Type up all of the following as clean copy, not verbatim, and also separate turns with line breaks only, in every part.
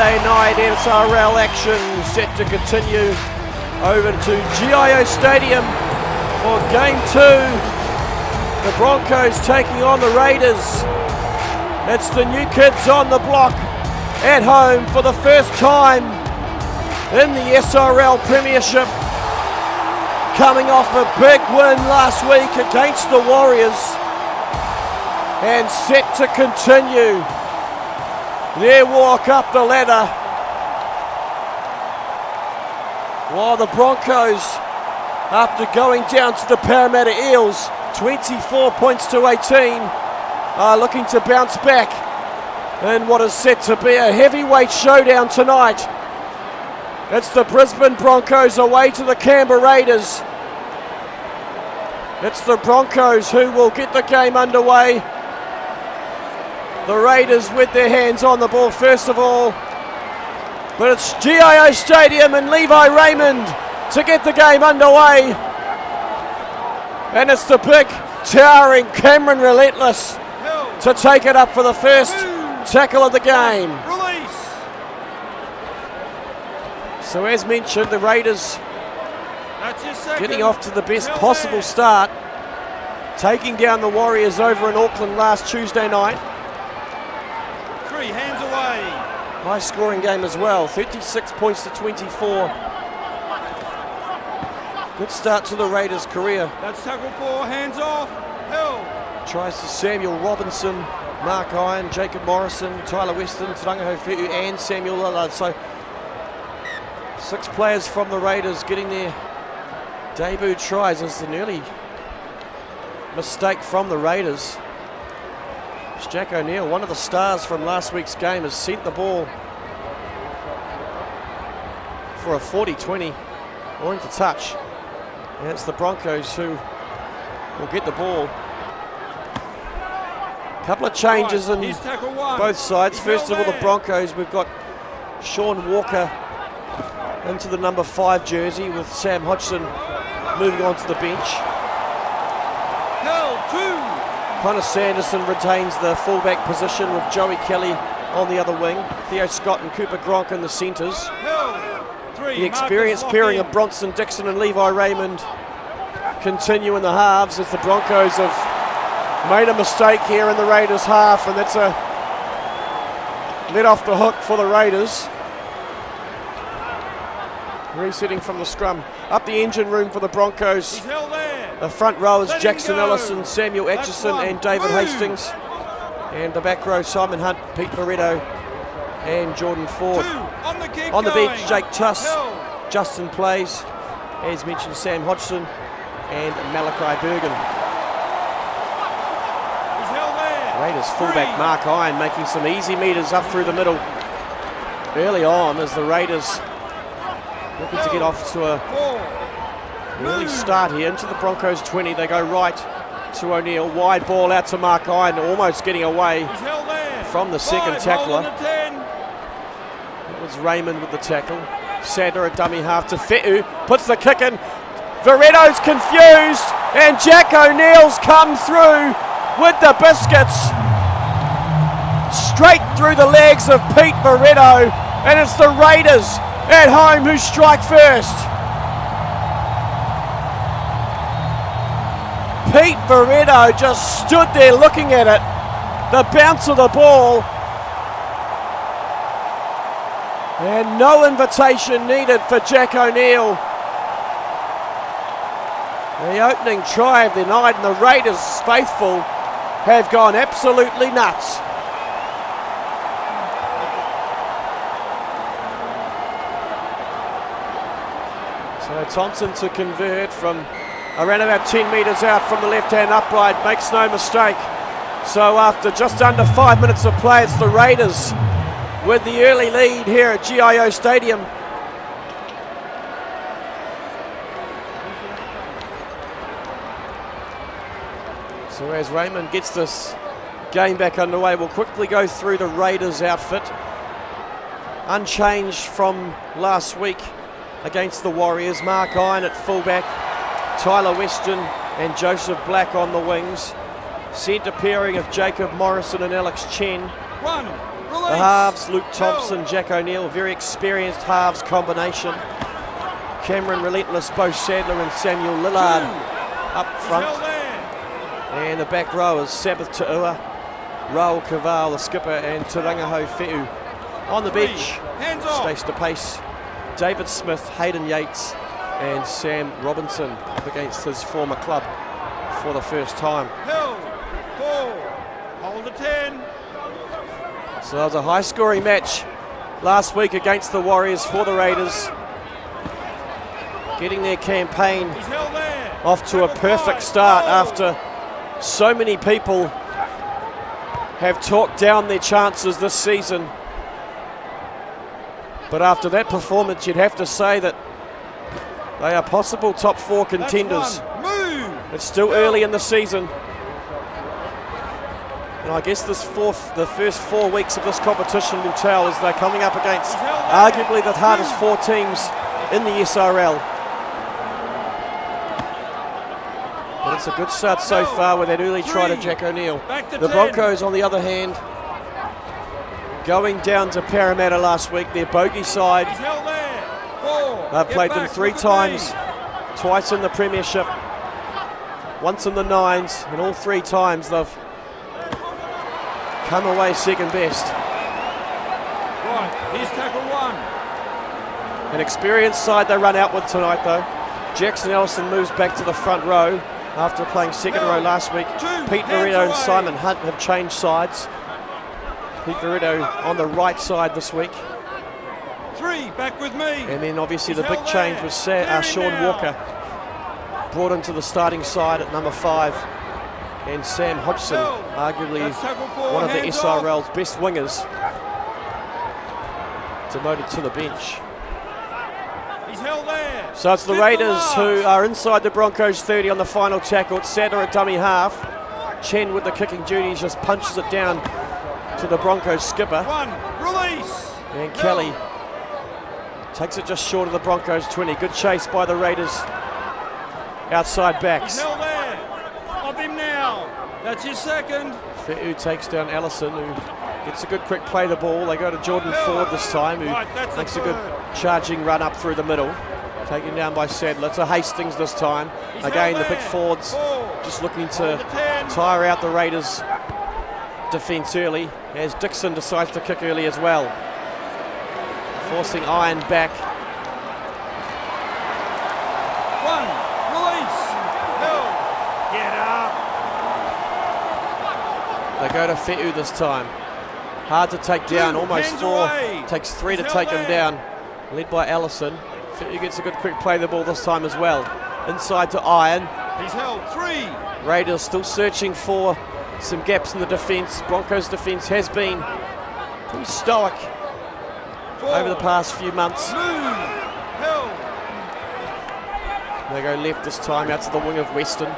Monday night SRL action set to continue over to GIO Stadium for Game 2. The Broncos taking on the Raiders. It's the new kids on the block at home for the first time in the SRL Premiership, coming off a big win last week against the Warriors and set to continue their walk up the ladder, while the Broncos, after going down to the Parramatta Eels 24 points to 18, are looking to bounce back in what is set to be a heavyweight showdown tonight. It's the Brisbane Broncos away to the Canberra Raiders. It's the Broncos who will get the game underway. The Raiders with their hands on the ball first of all. But it's GIO Stadium and Levi Raymond to get the game underway. And it's the big, towering Cameron Relentless to take it up for the first tackle of the game. So as mentioned, the Raiders getting off to the best possible start, taking down the Warriors over in Auckland last Tuesday night.
Hands away.
High scoring game as well, 36 points to 24. Good start to the Raiders' career.
That's tackle 4, hands off. Hill.
Tries to Samuel Robinson, Mark Iron, Jacob Morrison, Tyler Weston, Tarangaho Fetu and Samuel Lillard. So 6 players from the Raiders getting their debut tries. It's an early mistake from the Raiders. Jack O'Neill, one of the stars from last week's game, has sent the ball for a 40-20 or into touch. And it's the Broncos who will get the ball. A couple of changes in both sides. First of all, the Broncos, we've got Sean Walker into the number 5 jersey with Sam Hodgson moving on to the bench. Connor Sanderson retains the fullback position with Joey Kelly on the other wing. Theo Scott and Cooper Gronk in the centres. The experienced pairing of Bronson Dixon and Levi Raymond continue in the halves as the Broncos have made a mistake here in the Raiders half, and that's a let off the hook for the Raiders. Resetting from the scrum. Up the engine room for the Broncos. The front row is Jackson Ellison, Samuel Atchison and David Hastings. And the back row, Simon Hunt, Pete Veretto and Jordan Ford. On the bench, Jake Tuss, Justin Plays, as mentioned, Sam Hodgson and Malachi Bergen. Raiders fullback Mark Iron making some easy meters up through the middle early on as the Raiders looking to get off to a early start here into the Broncos 20. They go right to O'Neill. Wide ball out to Mark Iron, almost getting away from the second tackler. It was Raymond with the tackle. Sadler a dummy half to Fetu. Puts the kick in. Veretto's confused and Jack O'Neill's come through with the biscuits. Straight through the legs of Pete Veretto, and it's the Raiders at home who strike first. Pete Veretto just stood there looking at it. The bounce of the ball. And no invitation needed for Jack O'Neill. The opening try of the night, and the Raiders faithful have gone absolutely nuts. So Thompson to convert from around about 10 metres out from the left-hand upright, makes no mistake. So after just under 5 minutes of play, it's the Raiders with the early lead here at GIO Stadium. So as Raymond gets this game back underway, we'll quickly go through the Raiders outfit. Unchanged from last week against the Warriors. Mark Iron at fullback, Tyler Weston and Joseph Black on the wings. Centre pairing of Jacob Morrison and Alex Chen. The halves, Luke Thompson, Jack O'Neill, very experienced halves combination. Cameron Relentless, Bo Sadler and Samuel Lillard up front. And the back row is Sabbath Ta'ua, Raul Kaval, the skipper, and Tarangaho Fe'u. On the bench, Stace DePace, David Smith, Hayden Yates, and Sam Robinson up against his former club for the first time.
Hill, 4, hold the 10.
So it was a high-scoring match last week against the Warriors for the Raiders, getting their campaign off to a perfect start after so many people have talked down their chances this season. But after that performance, you'd have to say that they are possible top 4 contenders. It's still early in the season. And I guess the first 4 weeks of this competition will tell, as they're coming up against arguably the hardest 4 teams in the SRL. But it's a good start so far with that early try to Jack O'Neill. The Broncos, on the other hand, going down to Parramatta last week, their bogey side. They've played them 3 times, twice in the Premiership, once in the Nines, and all 3 times they've come away second best.
Right, here's tackle 1.
An experienced side they run out with tonight though. Jackson Ellison moves back to the front row after playing second row last week. Pete Veretto and Simon Hunt have changed sides. Pete Veretto on the right side this week.
3, back with me. And
then obviously the big change was Sean Walker brought into the starting side at number 5. And Sam Hodgson, arguably one of the SRL's best wingers, demoted to the bench.
He's held there.
So it's the Raiders who are inside the Broncos 30 on the final tackle. It's Sadler at dummy half. Chen with the kicking duties just punches it down to the Broncos skipper.
1, release.
And Kelly takes it just short of the Broncos 20. Good chase by the Raiders outside backs.
He's held there. Of him now. That's his second.
Fe'u takes down Allison, who gets a good quick play the ball. They go to Jordan Ford this time, who makes a good charging run up through the middle. Taken down by Sadler. It's a Hastings this time. Again, the big Fords just looking to tire out the Raiders' defence early, as Dixon decides to kick early as well, forcing Iron back.
1, release. Hill, get up.
They go to Fe'u this time. Hard to take down, almost 4. Takes 3 to take him down, led by Allison. Fe'u gets a good quick play the ball this time as well. Inside to Iron.
He's held 3.
Raiders still searching for some gaps in the defence. Broncos defence has been pretty stoic
4,
over the past few months.
Hill.
They go left this time out to the wing of Western.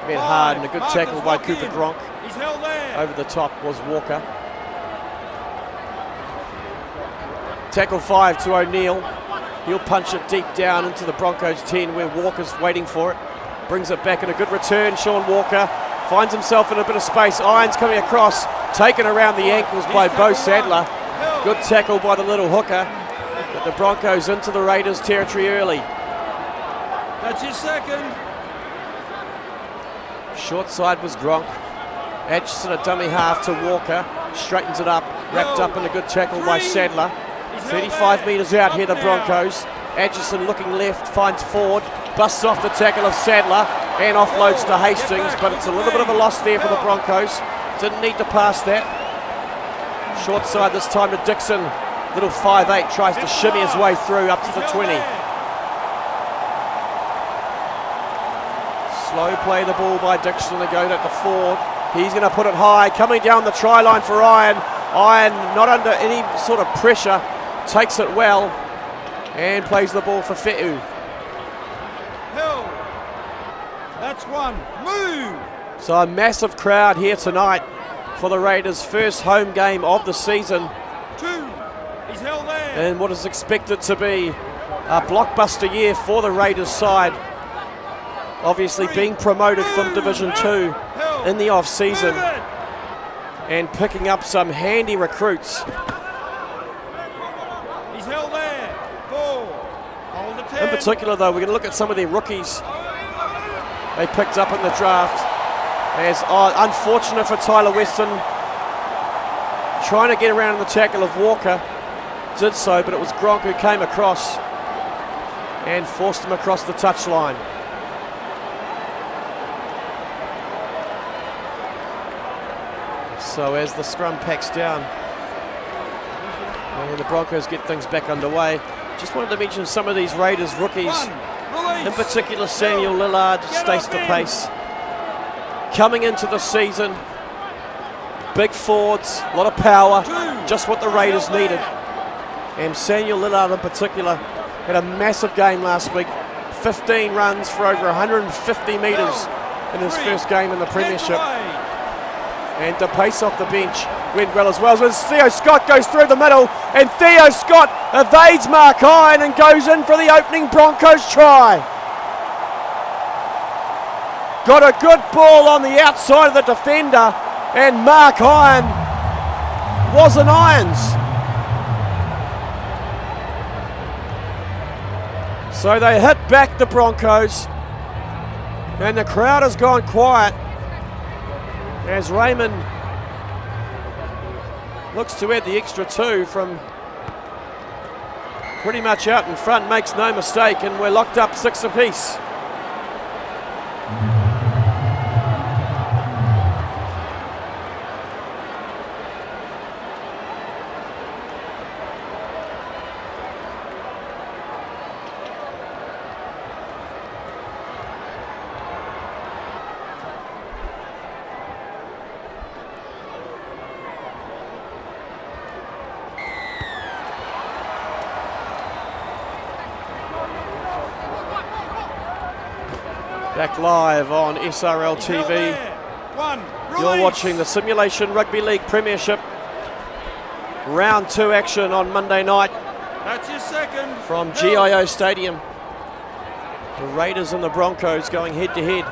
Met hard and a good tackle by Cooper Gronk.
He's held there.
Over the top was Walker. Tackle 5 to O'Neill. He'll punch it deep down into the Broncos 10 where Walker's waiting for it. Brings it back in a good return. Sean Walker finds himself in a bit of space. Irons coming across, taken around the ankles by Bo Sadler. Good tackle by the little hooker. But the Broncos into the Raiders territory early.
That's his second.
Short side was Gronk. Atchison a dummy half to Walker. Straightens it up. Wrapped up in a good tackle by Sadler. 35 metres out here, the Broncos. Atchison looking left, finds Ford. Busts off the tackle of Sadler and offloads to Hastings, but it's a little bit of a loss there for the Broncos. Didn't need to pass that. Short side this time to Dixon. Little 5'8", tries to shimmy his way through up to the 20. Slow play the ball by Dixon. They go to Ford. He's going to put it high. Coming down the try line for Iron. Iron not under any sort of pressure. Takes it well and plays the ball for Fe'u.
Hill. That's 1. Move.
So a massive crowd here tonight for the Raiders' first home game of the season.
2. He's held there.
And what is expected to be a blockbuster year for the Raiders side. Obviously being promoted from Division 2 in the off-season. and picking up some handy recruits.
He's held there. 4. Hold the 10.
In particular, though, we're going to look at some of their rookies they picked up in the draft. As unfortunate for Tyler Weston, trying to get around in the tackle of Walker, did so, but it was Gronk who came across and forced him across the touchline. So as the scrum packs down and the Broncos get things back underway, just wanted to mention some of these Raiders rookies, in particular Samuel Lillard, stays the pace. Coming into the season, big forwards, a lot of power, just what the Raiders needed. And Samuel Lillard in particular had a massive game last week, 15 runs for over 150 metres in his first game in the Premiership. And the pace off the bench went well as well. As Theo Scott goes through the middle, and Theo Scott evades Mark Hine and goes in for the opening Broncos try. Got a good ball on the outside of the defender, and Mark Hine was in irons. So they hit back the Broncos, and the crowd has gone quiet as Raymond looks to add the extra 2 from pretty much out in front, makes no mistake, and we're locked up 6 apiece. Back live on SRL TV. You're watching the Simulation Rugby League Premiership Round 2 action on Monday night.
That's your second.
From GIO Stadium. The Raiders and the Broncos going head to head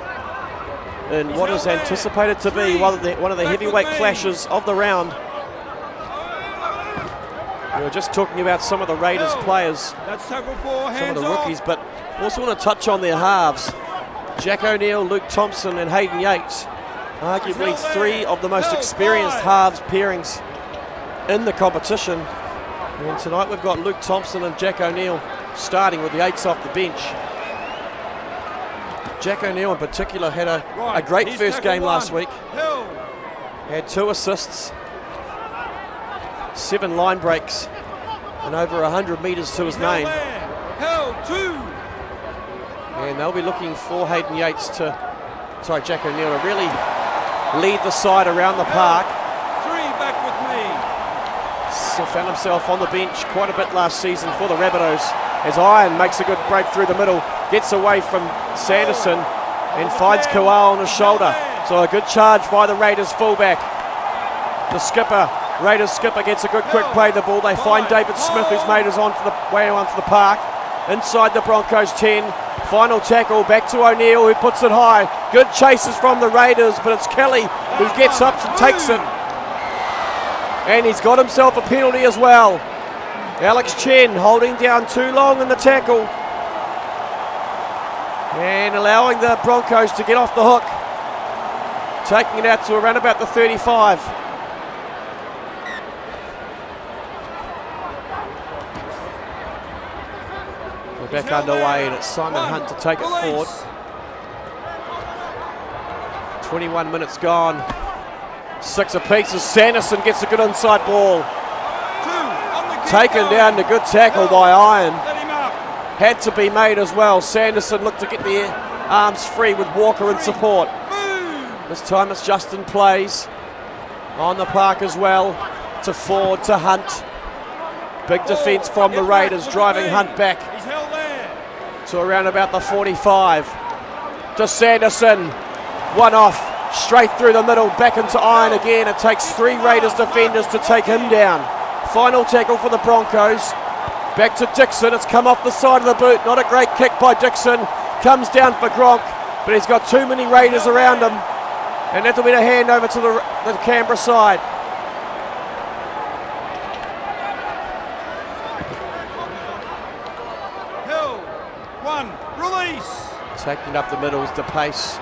in what is anticipated to be one of the heavyweight clashes of the round. We were just talking about some of the Raiders players, some of the rookies, but also want to touch on their halves. Jack O'Neill, Luke Thompson and Hayden Yates, arguably 3 of the most experienced halves pairings in the competition. And tonight we've got Luke Thompson and Jack O'Neill starting with the Yates off the bench. Jack O'Neill in particular had a great first game last week. Had 2 assists, 7 line breaks and over 100 metres to his name. And they'll be looking for Jack O'Neill to really lead the side around the park.
3 back with me.
So found himself on the bench quite a bit last season for the Rabbitohs as Iron makes a good break through the middle, gets away from Sanderson and finds Kawau on his shoulder. So a good charge by the Raiders fullback. The skipper, Raiders skipper, gets a good quick play of the ball. They find David Smith, who's made his way onto the park. Inside the Broncos 10. Final tackle back to O'Neill, who puts it high. Good chases from the Raiders, but it's Kelly who gets up and takes it. And he's got himself a penalty as well. Alex Chen holding down too long in the tackle and allowing the Broncos to get off the hook, taking it out to around about the 35. We're back underway, and it's Simon Hunt to take it forward. 21 minutes gone. 6 apiece as Sanderson gets a good inside ball. Taken down, the good tackle by Iron. Had to be made as well. Sanderson looked to get the arms free with Walker in support. This time it's Justin Plays on the park as well. To Ford, to Hunt. Big defence from the Raiders, driving Hunt back to around about the 45. To Sanderson, one off, straight through the middle, back into Iron again. It takes 3 Raiders defenders to take him down. Final tackle for the Broncos. Back to Dixon, it's come off the side of the boot. Not a great kick by Dixon. Comes down for Gronk, but he's got too many Raiders around him. And that'll be the hand over to the Canberra side.
Held. 1. Release.
Taking it up the middle is De Pace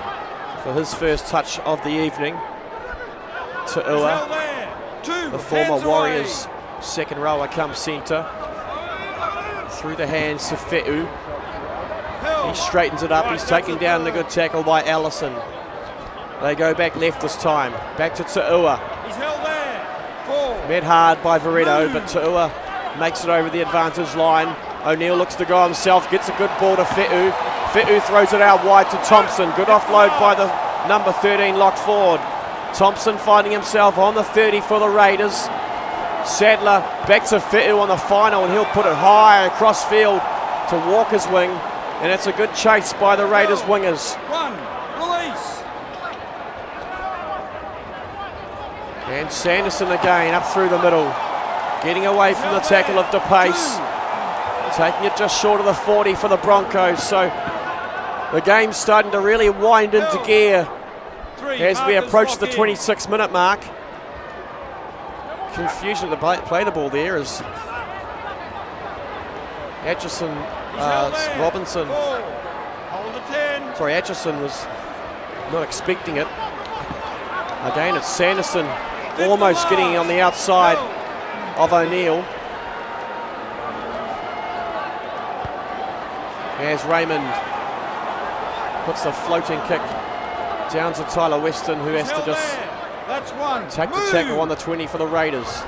for his first touch of the evening. Tu'ua, the former Warriors second rower, comes centre. Through the hands to Fe'u. He straightens it up. He's taken down the good tackle by Allison. They go back left this time. Back to Tu'ua.
He's held there. 4.
Met hard by Veretto, but Tu'ua makes it over the advantage line. O'Neill looks to go himself, gets a good ball to Fe'u. Fe'u throws it out wide to Thompson. Good offload by the number 13 lock forward. Thompson finding himself on the 30 for the Raiders. Sadler back to Fe'u on the final, and he'll put it high across field to Walker's wing. And it's a good chase by the Raiders wingers.
1. Release.
And Sanderson again up through the middle. Getting away from the tackle of De Pace. Taking it just short of the 40 for the Broncos. So the game's starting to really wind into gear as we approach the 26-minute mark. Confusion to play the ball there as Atchison, Robinson.
Hold the 10.
Sorry, Atchison was not expecting it. Again, it's Sanderson almost getting on the outside of O'Neill. As Raymond puts a floating kick down to Tyler Weston, who has to just take the tackle on the 20 for the Raiders.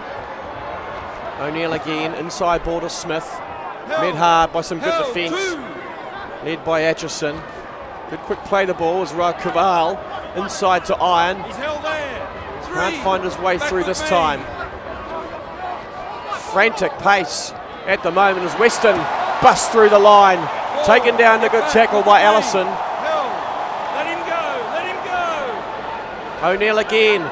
O'Neill again, inside ball to Smith. Met hard by some good defence, led by Atchison. Good quick play the ball as Kaval inside to Iron. Can't find his way through this time. Frantic pace at the moment as Weston busts through the line. Taken down the good tackle by Allison.
Let him go.
O'Neill again.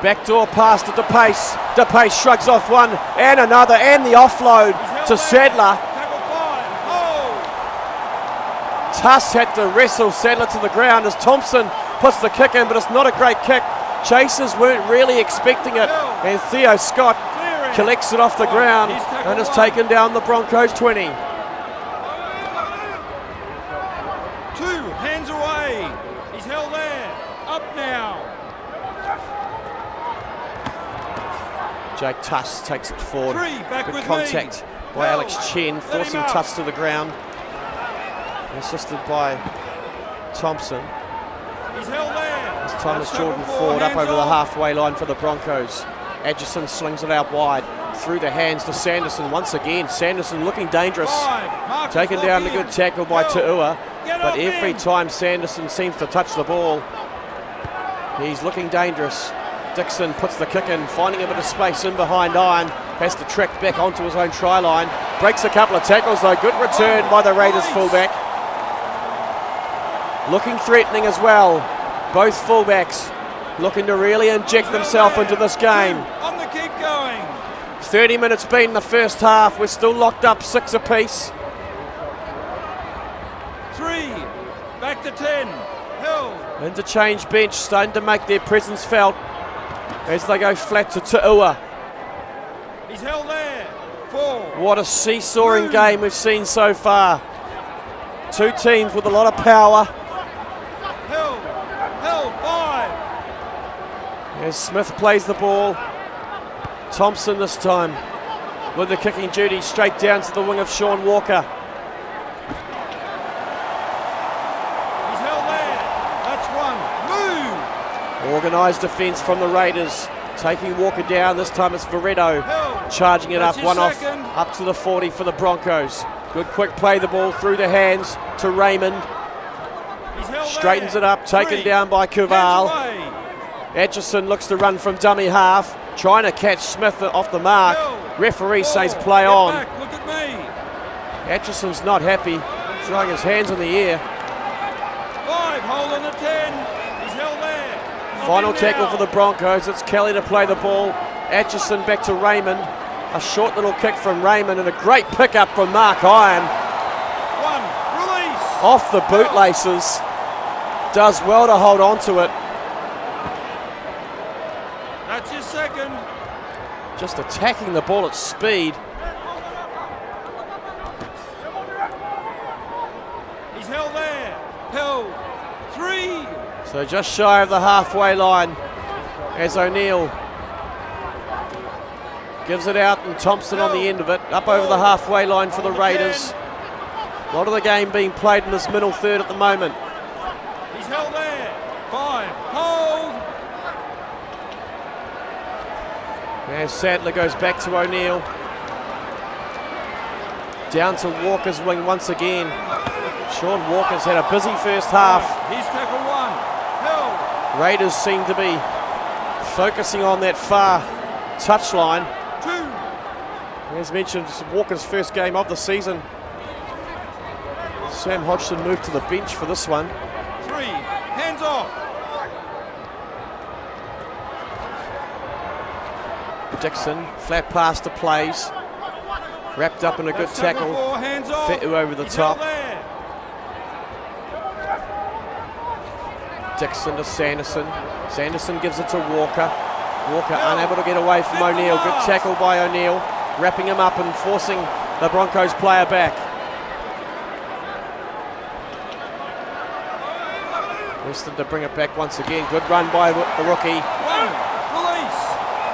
Backdoor pass to De Pace. De Pace shrugs off one and another, and the offload to Sadler. Tuss had to wrestle Sadler to the ground as Thompson puts the kick in, but it's not a great kick. Chasers weren't really expecting it, and Theo Scott collects it off the ground and has taken down the Broncos 20.
2 hands away. He's held there. Up now.
Jake Tuss takes it forward.
3 back
Good
with
contact
me.
by Alex Chen, forcing Tuss to the ground. Assisted by Thompson.
He's held there.
This time it's Jordan Ford up over the halfway line for the Broncos. Atchison slings it out wide through the hands to Sanderson once again. Sanderson looking dangerous. Taken down the good tackle by Tu'ua, but every time Sanderson seems to touch the ball, he's looking dangerous. Dixon puts the kick in, finding a bit of space in behind Iron. Has to trek back onto his own try line. Breaks a couple of tackles though. Good return by the Raiders fullback. Looking threatening as well. Both fullbacks looking to really inject themselves into this game.
On the keep going.
30 minutes been in the first half. We're still locked up 6 apiece.
3 back to 10. Held.
Interchange bench starting to make their presence felt as they go flat to Tu'ua.
He's held there. 4.
What a seesawing game we've seen so far. Two teams with a lot of power.
Held 5.
As Smith plays the ball. Thompson this time with the kicking duty straight down to the wing of Sean Walker.
He's held there. That's 1. Move.
Organised defence from the Raiders. Taking Walker down. This time it's Veretto charging it up. One off up to the 40 for the Broncos. Good quick play the ball through the hands to Raymond. Straightens it up. Taken down by Kaval. Atchison looks to run from dummy half. Trying to catch Smith off the mark. Referee says play on.
Look at me.
Atchison's not happy. Throwing his hands in the air.
5. Hold on the 10. He's held there.
Final tackle for the Broncos. It's Kelly to play the ball. Atchison back to Raymond. A short little kick from Raymond and a great pickup from Mark Iron.
1. Release.
Off the bootlaces. Does well to hold on to it.
That's your second.
Just attacking the ball at speed.
He's held there. Held. 3.
So just shy of the halfway line as O'Neill gives it out, and Thompson on the end of it, up over the halfway line for the Raiders. A lot of the game being played in this middle third at the moment.
He's held there. 5. Hold.
As Sadler goes back to O'Neill. Down to Walker's wing once again. Sean Walker's had a busy first half.
He's tackle 1. Held.
Raiders seem to be focusing on that far touchline.
2.
As mentioned, it's Walker's first game of the season. Sam Hodgson moved to the bench for this one.
3. Hands off.
Dixon, flat pass to Plays. Wrapped up in a good
That's
tackle.
4. Hands off.
Fitu over the
He's
top.
held there.
Dixon to Sanderson. Sanderson gives it to Walker. Walker unable to get away from O'Neill. Good tackle by O'Neill. Wrapping him up and forcing the Broncos player back. Weston to bring it back once again. Good run by the rookie.
1. Release.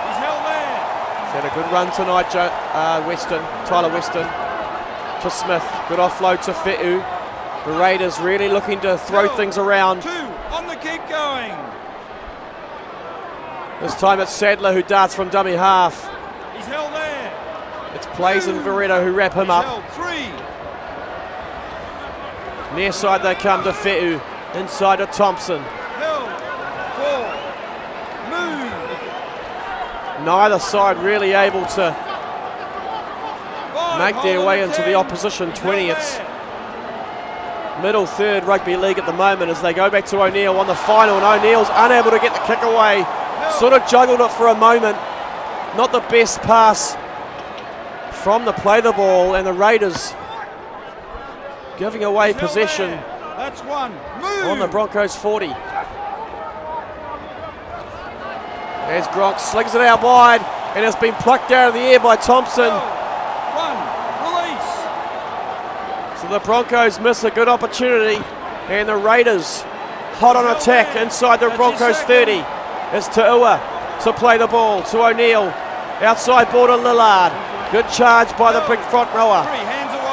He's held there.
He's had a good run tonight, Tyler Weston to Smith. Good offload to Fitu. The Raiders really looking to throw things around.
2. On the keep going.
This time it's Sadler who darts from dummy half.
He's held there.
It's Plays and Veretto who wrap him
He's
up.
held. 3.
Near side they come to Fitu. Inside to Thompson.
Held. 4. Move.
Neither side really able to
5.
make their
Hold
way
on the
into
10.
the opposition
He's
20.
held
It's
there.
middle third rugby league at the moment as they go back to O'Neill on the final, and O'Neill's unable to get the kick away. Sort of juggled it for a moment. Not the best pass from the play the ball, and the Raiders giving away
He's held
possession
there. That's 1. Move.
on the Broncos 40. As Gronk slings it out wide, and it's been plucked out of the air by Thompson.
1. Release.
So the Broncos miss a good opportunity, and the Raiders hot on attack inside the Broncos 30. It's Te'ua to play the ball to O'Neill. Outside ball to Lillard. Good charge by the big front rower.
3. Hands away.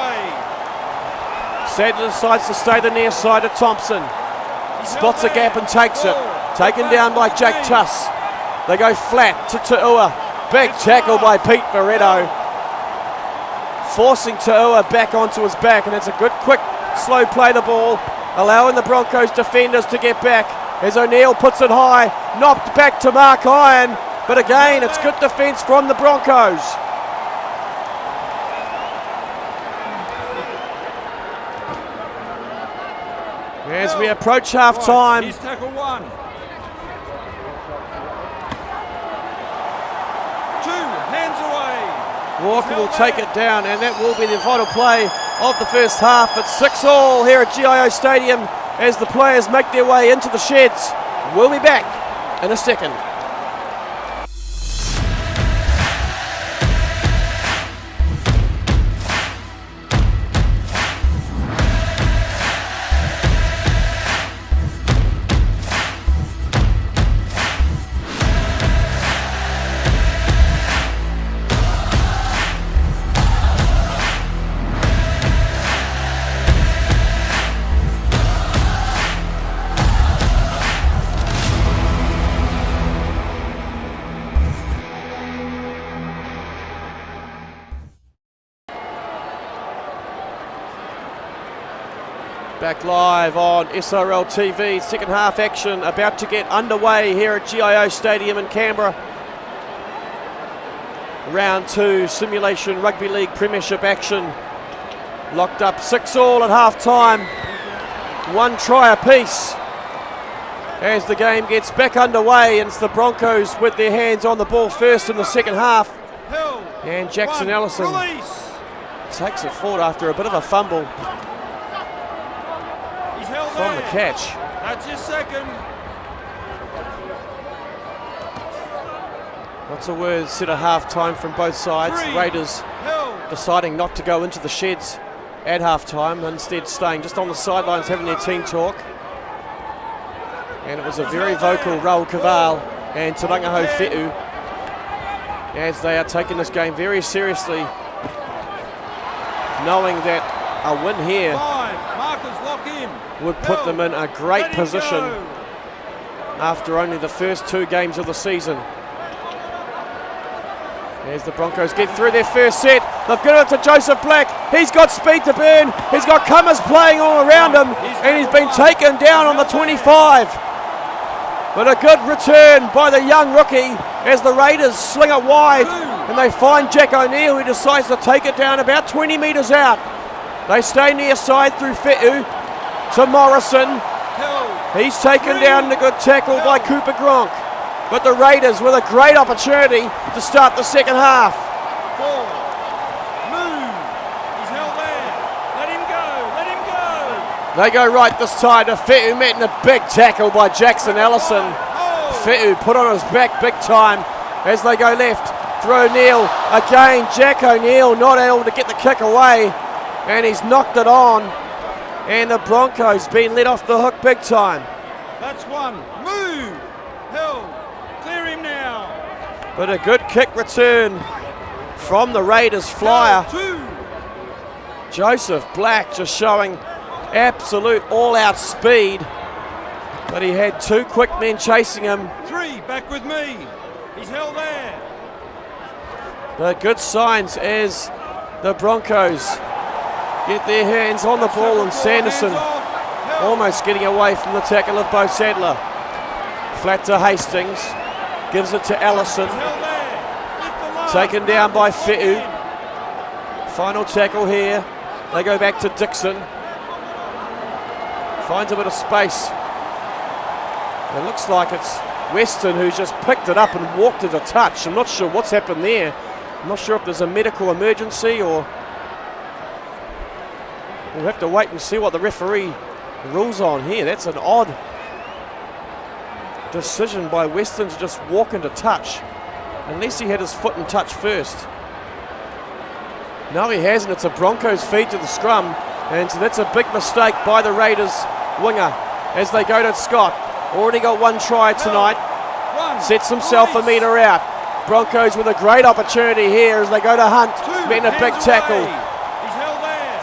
Sadler decides to stay the near side to Thompson. Spots a gap and takes it. Taken down by Jake Tuss. They go flat to Te'ua. Big tackle by Pete Veretto. Forcing Te'ua back onto his back, and it's a good, quick, slow play the ball, allowing the Broncos defenders to get back as O'Neill puts it high, knocked back to Mark Iron, but again, it's good defence from the Broncos. As we approach half-time,
He's tackle 1. 2. Hands away.
Walker will take it down, and that will be the final play of the first half. It's 6-all here at GIO Stadium as the players make their way into the sheds. We'll be back in a second. Back live on SRL TV, second half action about to get underway here at GIO Stadium in Canberra. Round 2 Simulation Rugby League Premiership action. Locked up 6-all at half time. 1 try apiece as the game gets back underway, and it's the Broncos with their hands on the ball first in the second half. And Jackson Ellison takes it forward after a bit of a fumble from the catch.
That's your second.
Lots of words said at half-time from both sides. The Raiders deciding not to go into the sheds at half-time, instead staying just on the sidelines having their team talk. And it was a very vocal Raul Caval and Tarangaho Fe'u as they are taking this game very seriously, knowing that a win here would put them in a great position after only the first 2 games of the season. As the Broncos get through their first set, they've given it to Joseph Black. He's got speed to burn. He's got Cummers playing all around him, and he's been taken down on the 25. But a good return by the young rookie as the Raiders sling it wide, and they find Jack O'Neill, who decides to take it down about 20 metres out. They stay near side through Fe'u to Morrison. He's taken down, a good tackle by Cooper Gronk. But the Raiders with a great opportunity to start the second half.
He's held there. Let him go.
They go right this time to Fe'u, met in a big tackle by Jackson Ellison. Fe'u put on his back big time as they go left. Through O'Neill again. Jack O'Neill not able to get the kick away, and he's knocked it on. And the Broncos being let off the hook big time.
That's one. Move. Held. Clear him now.
But a good kick return from the Raiders flyer. Joseph Black just showing absolute all-out speed. But he had 2 quick men chasing him.
3, back with me. He's held there.
But good signs as the Broncos get their hands on the ball, and Sanderson almost getting away from the tackle of Bo Sadler. Flat to Hastings. Gives it to Ellison. Taken down by Fe'u. Final tackle here. They go back to Dixon. Finds a bit of space. It looks like it's Weston who's just picked it up and walked it a touch. I'm not sure what's happened there. I'm not sure if there's a medical emergency, or we'll have to wait and see what the referee rules on here. That's an odd decision by Weston to just walk into touch, unless he had his foot in touch first. No, he hasn't. It's a Broncos feed to the scrum, and so that's a big mistake by the Raiders winger as they go to Scott. Already got 1 try tonight. Sets himself a metre out. Broncos with a great opportunity here as they go to Hunt. Met in a big tackle.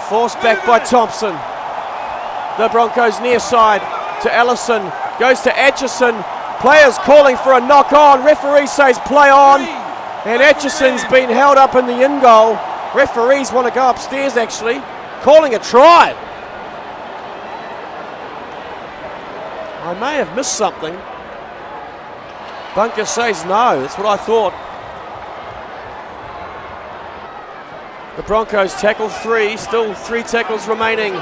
Forced back by Thompson. The Broncos near side to Ellison. Goes to Atchison. Players calling for a knock on. Referee says play on. And Atchison's been held up in the in goal. Referees want to go upstairs actually. Calling a try. I may have missed something. Bunker says no. That's what I thought. The Broncos tackle 3. Still 3 tackles remaining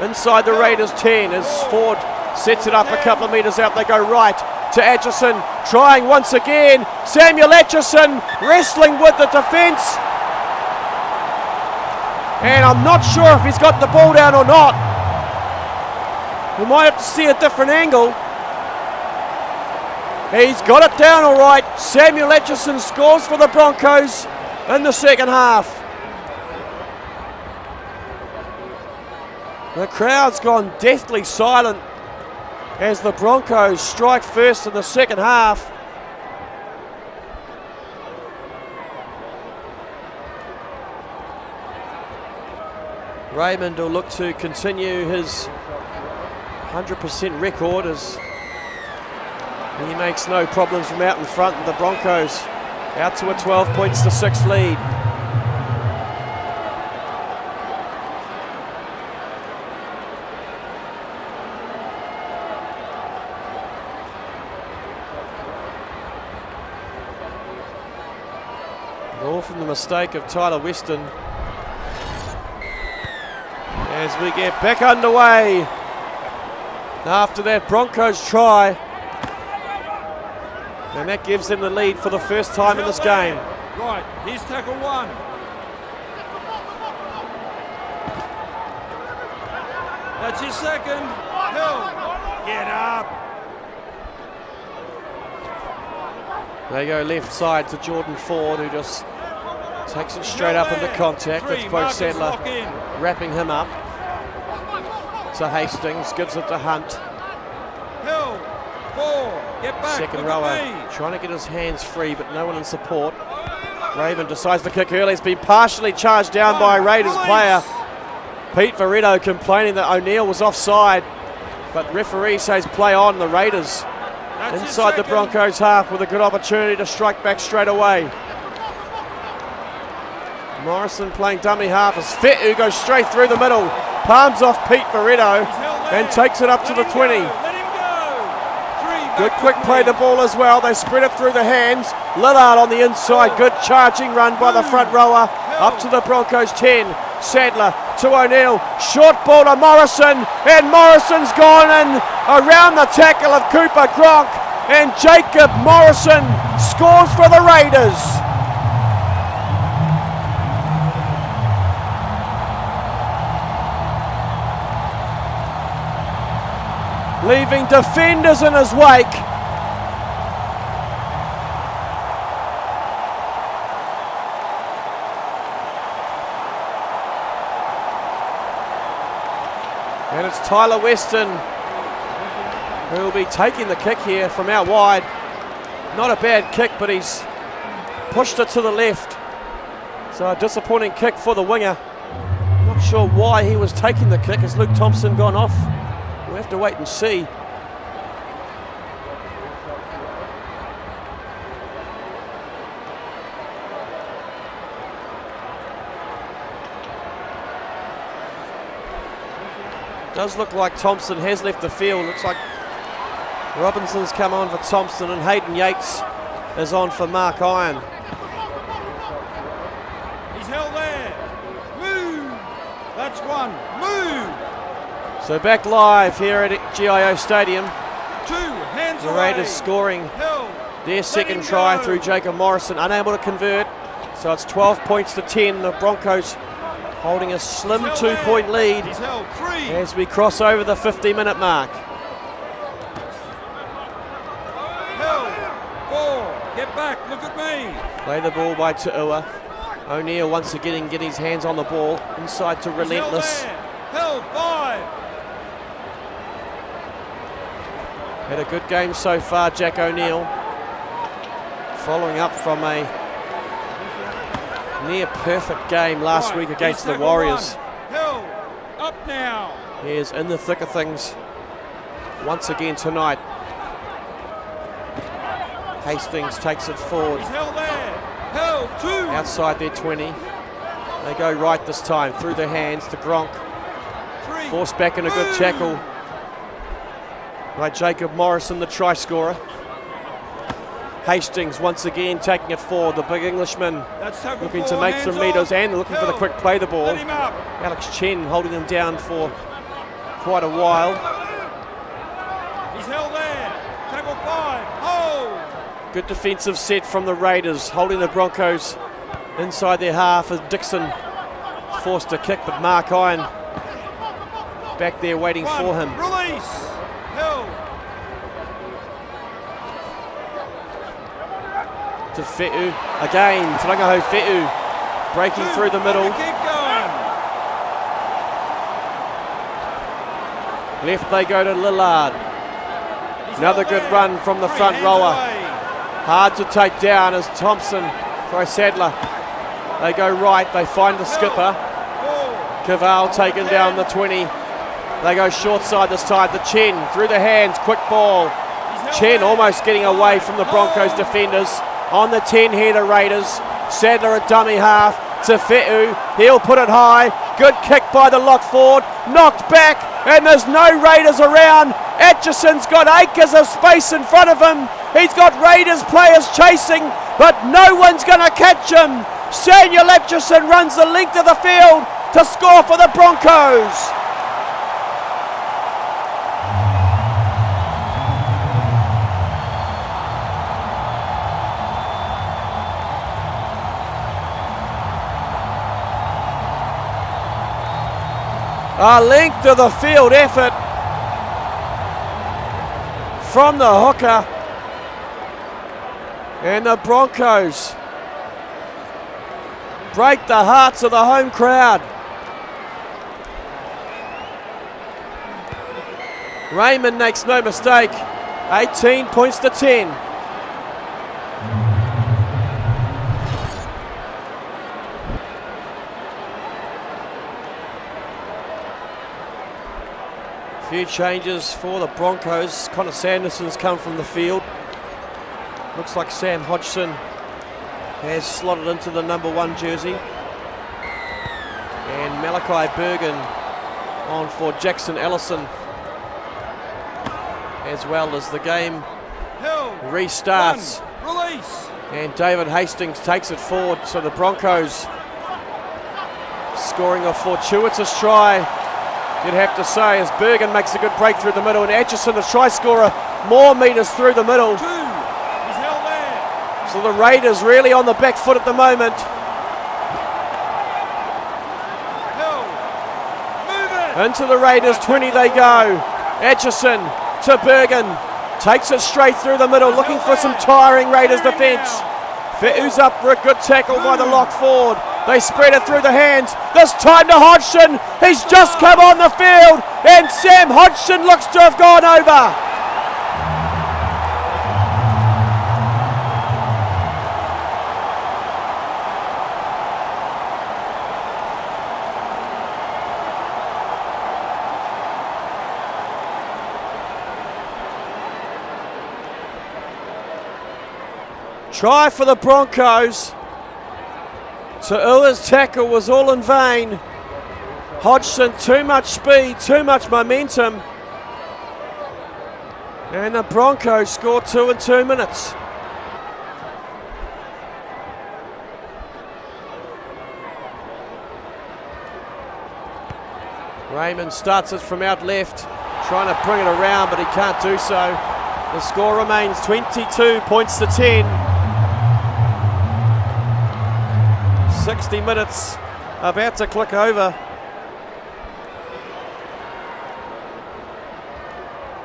inside the Raiders 10 as Ford sets it up a couple of metres out. They go right to Atchison, trying once again. Samuel Atchison wrestling with the defence. And I'm not sure if he's got the ball down or not. We might have to see a different angle. He's got it down all right. Samuel Atchison scores for the Broncos in the second half. The crowd's gone deathly silent as the Broncos strike first in the second half. Raymond will look to continue his 100% record as he makes no problems from out in front. The Broncos out to a 12 points to 6 lead. All from the mistake of Tyler Weston. As we get back underway after that Broncos try. And that gives them the lead for the first time in this game.
Right, here's tackle 1. That's his second. Hill, get up.
They go left side to Jordan Ford, who just takes it straight up into contact. It's Bo Sadler wrapping him up. To Hastings, gives it to Hunt.
Hill, 4, get back.
Second rower trying to get his hands free, but no one in support. Raven decides to kick early. It's been partially charged down by a Raiders player. Pete Veretto complaining that O'Neill was offside, but referee says play on. The Raiders inside the Broncos half with a good opportunity to strike back straight away. Morrison playing dummy half as Fetu goes straight through the middle, palms off Pete Veretto and takes it up to the 20. Good quick play the ball as well. They spread it through the hands. Lillard on the inside. Good charging run by the front rower. Up to the Broncos 10. Sadler to O'Neill. Short ball to Morrison. And Morrison's gone in around the tackle of Cooper Gronk. And Jacob Morrison scores for the Raiders. Leaving defenders in his wake. And it's Tyler Weston who will be taking the kick here from out wide. Not a bad kick, but he's pushed it to the left. So a disappointing kick for the winger. Not sure why he was taking the kick. Has Luke Thompson gone off? We'll have to wait and see. Does look like Thompson has left the field. Looks like Robinson's come on for Thompson and Hayden Yates is on for Mark Iron.
He's held there. Move. That's one. Move.
So back live here at GIO Stadium.
2 hands
The Raiders scoring their second try through Jacob Morrison, unable to convert. So it's 12 points to 10. The Broncos holding a slim 2-point lead as we cross over the 50-minute mark.
Hill, 4, get back, look at me.
Play the ball by Tu'ua. O'Neill once again getting his hands on the ball. Inside to Relentless.
Hill, 5.
Had a good game so far, Jack O'Neill. Following up from a near perfect game last week against the Warriors.
Hill, up now.
He is in the thick of things once again tonight. Hastings takes it forward.
He's held there. Hill, 2.
Outside their 20. They go right this time, through their hands to Gronk.
3.
Forced back in a good tackle by Jacob Morrison, the try scorer. Hastings once again taking it forward. The big Englishman looking to make some meters and looking for the quick play the ball. Alex Chen holding him down for quite a while.
He's held there. Tackle 5. Hold.
Good defensive set from the Raiders, holding the Broncos inside their half as Dixon forced to kick, but Mark Iron back there waiting for him.
Release. Hill.
To Fetu again. Tarangaho Fetu breaking through the middle.
Keep going.
Left they go to Lillard. Another good run from the front rower. Hard to take down as Thompson, Sadler. They go right, they find the skipper. Cavell taken down the 20. They go short side this time. The Chen through the hands, quick ball. Chen almost getting away from the Broncos defenders. On the 10 here to Raiders. Sadler at dummy half to Fetu. He'll put it high. Good kick by the lock forward. Knocked back and there's no Raiders around. Atchison's got acres of space in front of him. He's got Raiders players chasing, but no one's going to catch him. Samuel Atchison runs the length of the field to score for the Broncos. A length of the field effort from the hooker. And the Broncos break the hearts of the home crowd. Raymond makes no mistake, 18 points to 10. A few changes for the Broncos. Connor Sanderson's come from the field. Looks like Sam Hodgson has slotted into the number 1 jersey. And Malachi Bergen on for Jackson Ellison. As well as the game restarts.
Release.
And David Hastings takes it forward. So the Broncos scoring a fortuitous try, you'd have to say, as Bergen makes a good break through the middle. And Atchison, the try scorer, more metres through the middle. So the Raiders really on the back foot at the moment. Into the Raiders 20 they go. Atchison to Bergen. Takes it straight through the middle, looking for some tiring Raiders defence. Fe'u's up for a good tackle by the lock forward. They spread it through the hands. This time to Hodgson. He's just come on the field. And Sam Hodgson looks to have gone over. Try for the Broncos. Ta'ua's tackle was all in vain. Hodgson, too much speed, too much momentum. And the Broncos score 2 in 2 minutes. Raymond starts it from out left, trying to bring it around, but he can't do so. The score remains 22 points to 10. 60 minutes about to click over.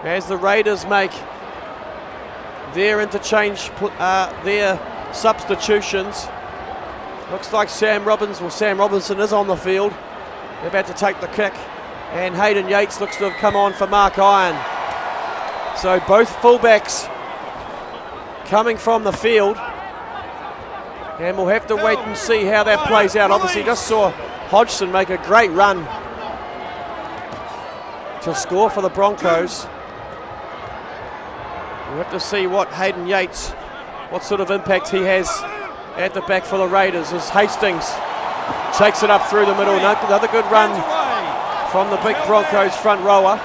As the Raiders make their interchange, their substitutions. Looks like Sam Robinson is on the field. They're about to take the kick. And Hayden Yates looks to have come on for Mark Iron. So both fullbacks coming from the field. And we'll have to wait and see how that plays out. Obviously, just saw Hodgson make a great run to score for the Broncos. We'll have to see what Hayden Yates, what sort of impact he has at the back for the Raiders as Hastings takes it up through the middle. Another good run from the big Broncos front rower.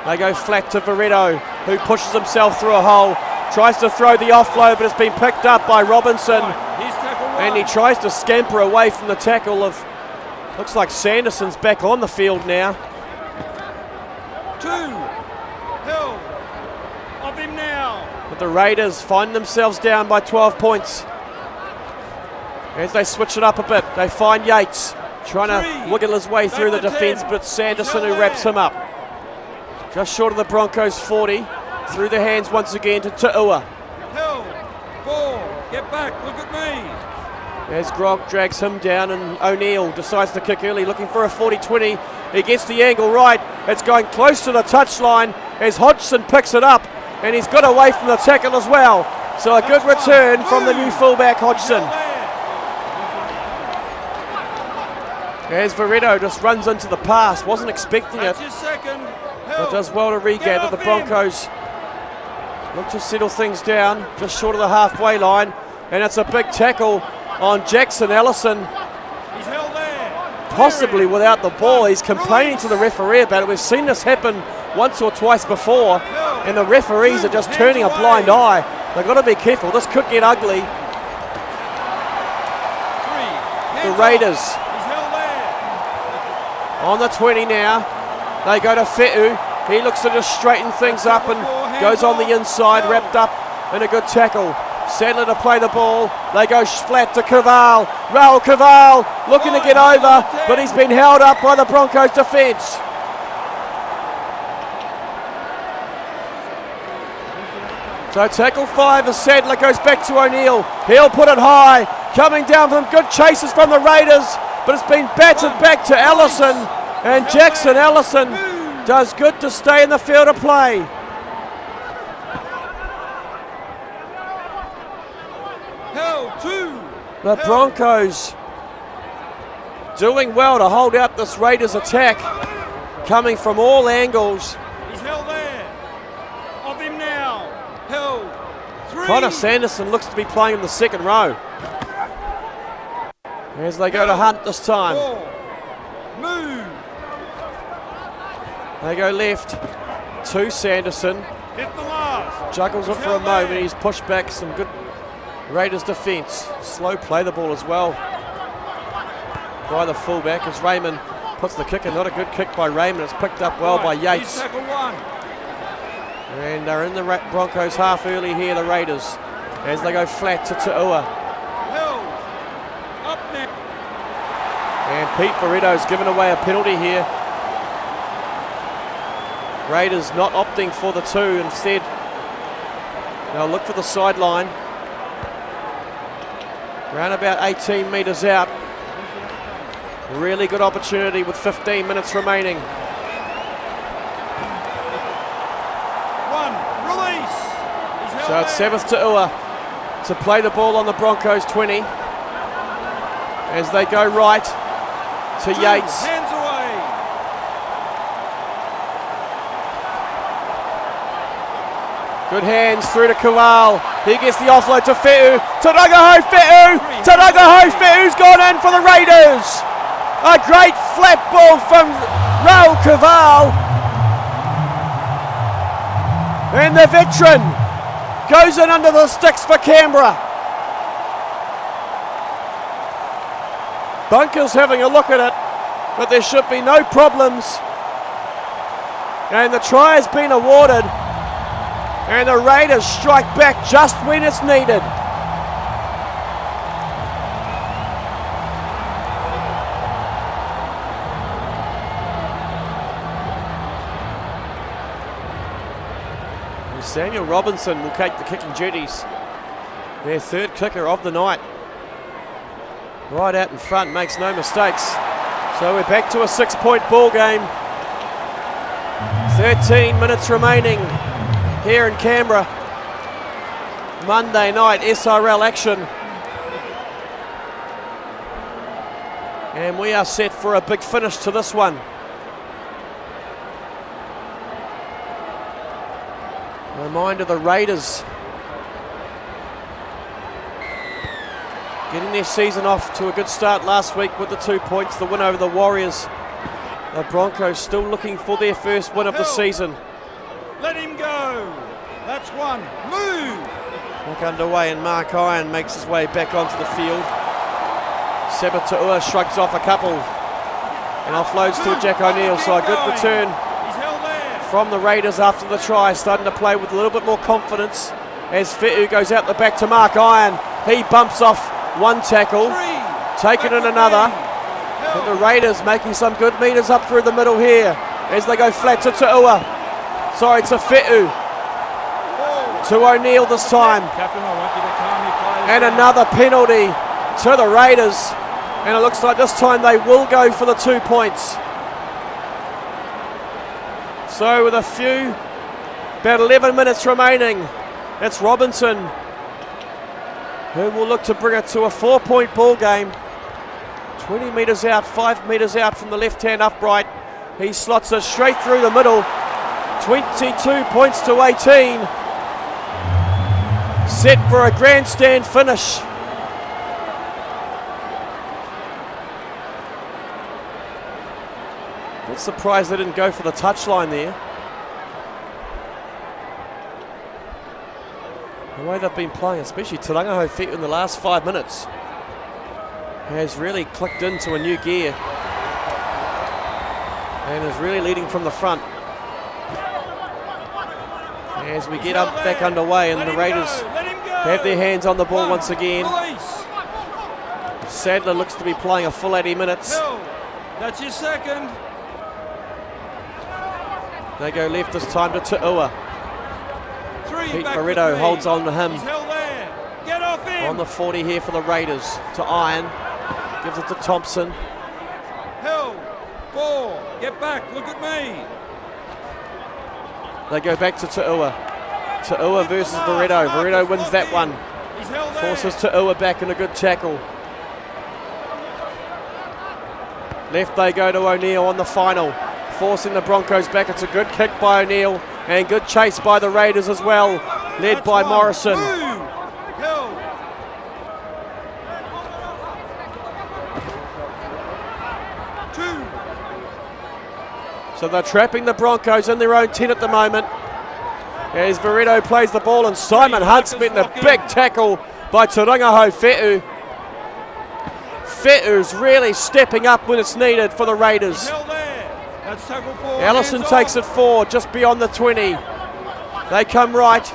They go flat to Veretto, who pushes himself through a hole. Tries to throw the offload, but it's been picked up by Robinson. And he tries to scamper away from the tackle of, looks like Sanderson's back on the field now.
2 held of him now.
But the Raiders find themselves down by 12 points. As they switch it up a bit, they find Yates trying to wiggle his way through the defence, but it's Sanderson who wraps him up. Just short of the Broncos 40. Through the hands once again to Ta'ua.
Held. 4. Get back. Look at me.
As Grog drags him down and O'Neill decides to kick early, looking for a 40-20. He gets the angle right. It's going close to the touchline as Hodgson picks it up. And he's got away from the tackle as well. So a good return from the new fullback Hodgson. As Veretto just runs into the pass. Wasn't expecting it. But does well to regather. The Broncos look to settle things down just short of the halfway line, and it's a big tackle on Jackson Ellison.
He's held there.
Possibly without the ball. He's complaining to the referee about it. We've seen this happen once or twice before, and the referees are just turning a blind eye. They've got to be careful. This could get ugly. The Raiders on the 20 now. They go to Fe'u. He looks to just straighten things up and goes on the inside, wrapped up in a good tackle. Sadler to play the ball. They go flat to Caval. Raul Caval looking to get over, but he's been held up by the Broncos defence. So tackle 5 as Sadler goes back to O'Neill. He'll put it high. Coming down from good chases from the Raiders, but it's been batted back to Allison. And Jackson Allison does good to stay in the field of play. The Broncos doing well to hold out this Raiders attack, coming from all angles.
He's held there. Of him now. Held. 3.
Connor Sanderson looks to be playing in the second row. As they go to Hunt this time.
4. Move.
They go left to Sanderson.
Hit the last.
Juggles it for a moment. He's pushed back some good Raiders defence. Slow play the ball as well by the fullback as Raymond puts the kick in. Not a good kick by Raymond. It's picked up well by Yates.
Tackle 1.
And they're in the Broncos half early here, the Raiders, as they go flat to Ta'ua.
Held. Up now.
And Pete Barretto's given away a penalty here. Raiders not opting for the 2. Instead, they'll look for the sideline. Around about 18 metres out. Really good opportunity with 15 minutes remaining.
1. Release.
So it's 7th Ta'ua to play the ball on the Broncos 20. As they go right to
2.
Yates.
Hands away.
Good hands through to Kowal. He gets the offload to Fe'u. Taragaho Fe'u. Taragaho Fe'u's gone in for the Raiders. A great flat ball from Raul Kowal. And the veteran goes in under the sticks for Canberra. Bunker's having a look at it, but there should be no problems. And the try has been awarded. And the Raiders strike back just when it's needed. And Samuel Robinson will take the kicking duties. Their 3rd kicker of the night. Right out in front, makes no mistakes. So we're back to a 6-point ball game. 13 minutes remaining here in Canberra. Monday night SRL action. And we are set for a big finish to this one. A reminder, the Raiders getting their season off to a good start last week with the 2 points, the win over the Warriors. The Broncos still looking for their first win of the season.
Let him go. That's 1. Move.
Back underway, and Mark Iron makes his way back onto the field. Seba Ta'ua shrugs off a couple and offloads to Jack O'Neill. So a good return from the Raiders after the try, starting to play with a little bit more confidence as Fe'u goes out the back to Mark Iron. He bumps off one tackle, taking in another. But the Raiders making some good metres up through the middle here as they go flat to Ta'ua. Sorry, to Fe'u. To O'Neill this time.
Captain, I want you to calm your players
And
down.
another penalty to the Raiders. And it looks like this time they will go for the 2 points. So with about 11 minutes remaining, it's Robinson who will look to bring it to a 4-point ball game. 20 metres out, 5 metres out from the left-hand upright. He slots it straight through the middle. 22 points to 18. Set for a grandstand finish. Bit surprised they didn't go for the touchline there. The way they've been playing, especially Tarangaho Feet in the last 5 minutes, has really clicked into a new gear and is really leading from the front. As we get up back underway, and the Raiders have their hands on the ball once again. Sadler looks to be playing a full 80 minutes.
That's your second.
They go left this time to Ta'ua.
3.
Pete
back
Barretto
with me.
holds on to him.
He's held there. Get off him.
On the 40 here for the Raiders. To Iron. Gives it to Thompson.
Held. 4. Get back. Look at me.
They go back to Ta'ua. Ta'ua versus Barretto. Barretto wins that one.
He's held there.
Forces Ta'ua back in a good tackle. Left they go to O'Neill on the final. Forcing the Broncos back. It's a good kick by O'Neill. And good chase by the Raiders as well. Led
That's
by
one.
Morrison.
Move. Held.
So they're trapping the Broncos in their own 10 at the moment. As Barretto plays the ball and Simon Hunt's getting a big tackle by Tarangaho Fe'u. Fe'u's really stepping up when it's needed for the Raiders.
He's held there. That's tackle 4.
Allison
Hands
takes
off.
it forward just beyond the 20. They come right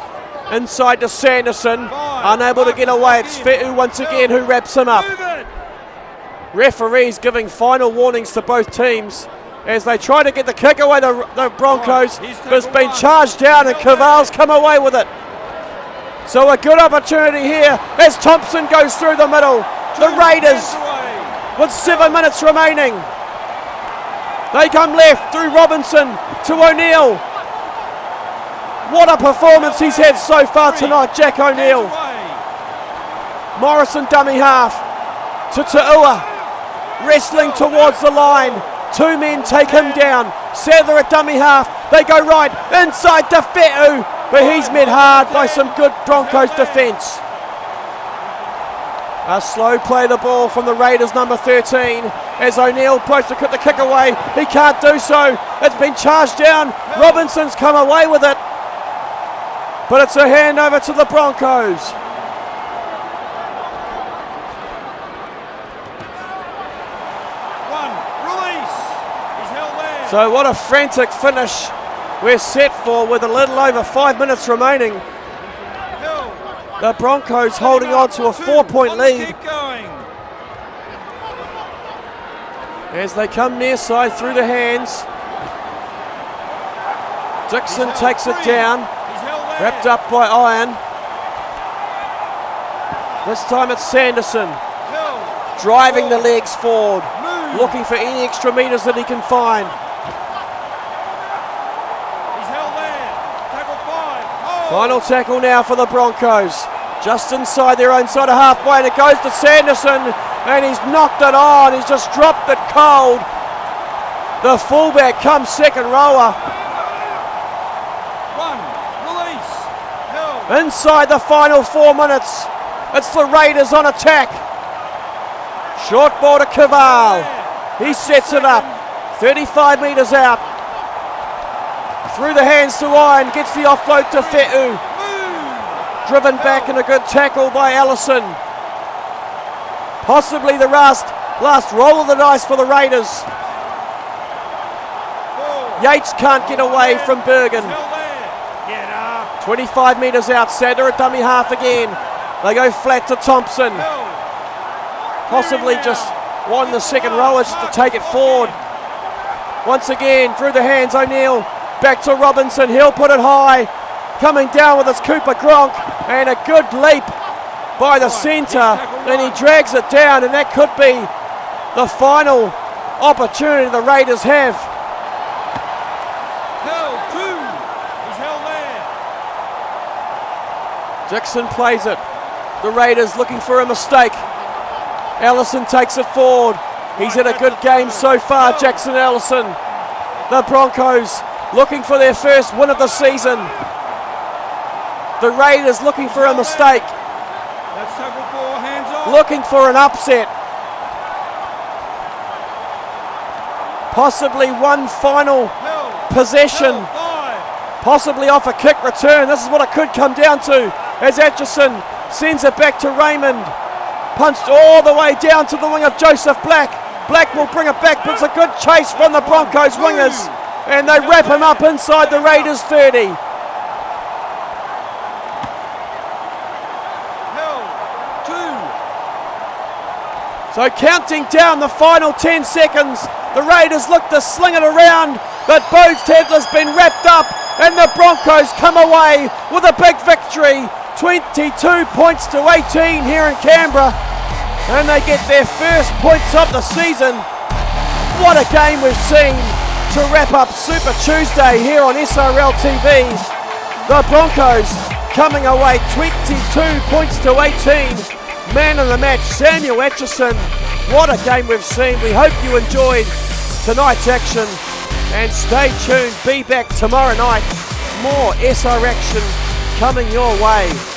inside to Sanderson. Unable to get away. It's Fe'u once again who wraps him up.
Move it.
Referees giving final warnings to both teams as they try to get the kick away. The Broncos, but it's been charged down and Caval's come away with it. So a good opportunity here as Thompson goes through the middle. The Raiders with 7 minutes remaining. They come left through Robinson to O'Neill. What a performance he's had so far tonight, Jack O'Neill. Morrison dummy half to Ta'ua. Wrestling towards the line. 2 men take him down. Sadler at dummy half. They go right inside to Fe'u, but he's met hard by some good Broncos defence. A slow play the ball from the Raiders number 13 as O'Neill tries to cut the kick away. He can't do so. It's been charged down. Robinson's come away with it, but it's a handover to the Broncos. So what a frantic finish we're set for with a little over 5 minutes remaining. The Broncos holding on to a 4-point lead as they come near side through the hands. Dixon takes it down, wrapped up by Iron. This time it's Sanderson driving the legs forward, looking for any extra metres that he can find. Final tackle now for the Broncos. Just inside their own side of halfway, and it goes to Sanderson, and he's knocked it on. He's just dropped it cold. The fullback comes second rower. Inside the final 4 minutes, it's the Raiders on attack. Short ball to Caval. He sets it up. 35 metres out. Through the hands to Iron, gets the offload to Fe'u. Driven back and a good tackle by Allison. Possibly the last roll of the dice for the Raiders. Yates can't get away from Bergen. 25 metres out, Sadler at dummy half again. They go flat to Thompson. Possibly just won the second rowers to take it forward. Once again, through the hands, O'Neill. Back to Robinson, he'll put it high. Coming down with his Cooper Gronk, and a good leap by the centre, and he drags it down, and that could be the final opportunity the Raiders have.
He's held there.
Dixon plays it. The Raiders looking for a mistake. Allison takes it forward. He's had a good game so far, Jackson Allison. The Broncos looking for their first win of the season. The Raiders looking for a mistake.
That's tackle 4, hands off.
Looking for an upset. Possibly one final possession. Possibly off a kick return. This is what it could come down to as Atchison sends it back to Raymond. Punched all the way down to the wing of Joseph Black. Black will bring it back, but it's a good chase from the Broncos wingers. And they wrap him up inside the Raiders 30. So counting down the final 10 seconds, the Raiders look to sling it around, but Bose Tedler's been wrapped up and the Broncos come away with a big victory, 22 points to 18 here in Canberra, and they get their first points of the season. What a game we've seen to wrap up Super Tuesday here on SRL TV. The Broncos coming away 22 points to 18. Man of the match, Samuel Atchison. What a game we've seen. We hope you enjoyed tonight's action, and stay tuned. Be back tomorrow night. More SR action coming your way.